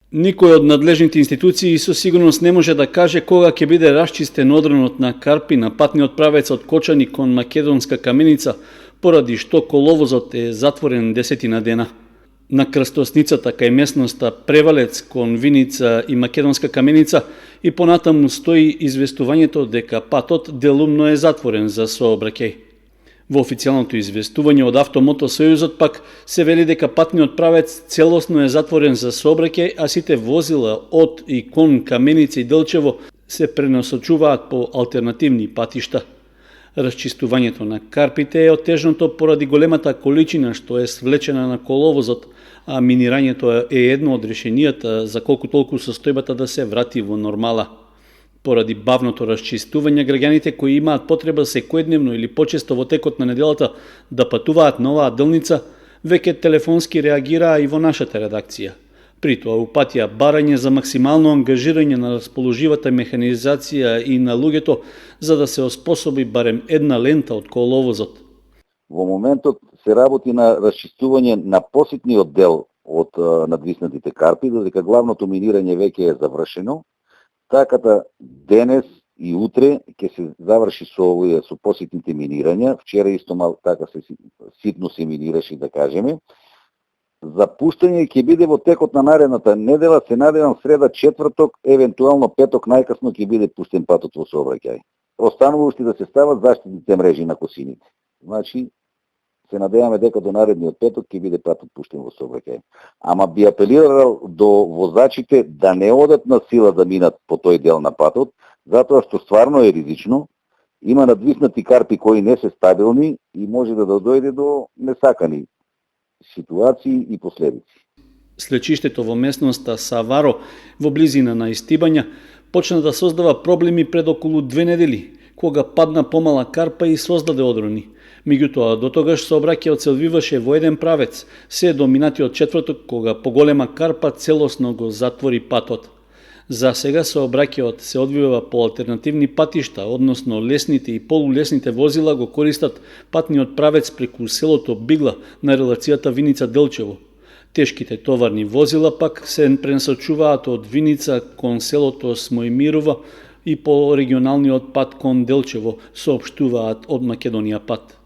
Никој од надлежните институции со сигурност не може да каже кога ќе биде расчистен одронот на Карпи на патниот правец од Кочани кон Македонска Каменица, поради што коловозот е затворен 10 дена. На крстосницата кај местноста Превалец кон Виница и Македонска Каменица и понатаму стои известувањето дека патот делумно е затворен за сообраќај. Во официјалното известување од Автомотосојузот пак се вели дека патниот правец целосно е затворен за сообраќај, а сите возила од и кон Каменица и Делчево се пренасочуваат по алтернативни патишта. Расчистувањето на Карпите е отежното поради големата количина што е свлечена на коловозот, а минирањето е едно од решенијата за колку толку состојбата да се врати во нормала. Поради бавното расчистување, граѓаните кои имаат потреба секојдневно или почесто во текот на неделата да патуваат на оваа делница, веќе телефонски реагираа и во нашата редакција. При тоа упатија барање за максимално ангажирање на расположивата механизација и на луѓето за да се оспособи барем една лента од коловозот. Во моментот се работи на расчистување на посетниот дел од надвиснатите Карпи, додека главното минирање веќе е завршено. Така да денес и утре ќе се заврши со посетните минирања. Вчера исто малку така се ситно се минираше, да кажеме. Запуштање ќе биде во текот на наредната недела, се надевам среда, четврток, евентуално петок најкасно ќе биде пуштен патот во сообраќај. Останува уште да се стават заштитните мрежи на косините. Значи, се надеваме дека до наредниот петок ќе биде патот пуштен во сообраќај. Ама би апелирал до возачите да не одат на сила да минат по тој дел на патот, затоа што стварно е ризично. Има надвиснати Карпи кои не се стабилни и може да дојде до несакани ситуации и последици. Слечиштето во местноста Саваро, во близина на Истибања, почна да создава проблеми пред околу 2 недели, кога падна помала Карпа и создаде одрони. Меѓутоа, до тогаш сообраќајот се одвиваше во еден правец, се до минатиот четврток, кога поголема Карпа целосно го затвори патот. За сега сообраќајот се одвива по алтернативни патишта, односно лесните и полулесните возила го користат патниот правец преку селото Бигла на релацијата Виница-Делчево. Тешките товарни возила пак се пренасочуваат од Виница кон селото Смојмирова и по регионалниот пат кон Делчево, соопштуваат од Македонија пат.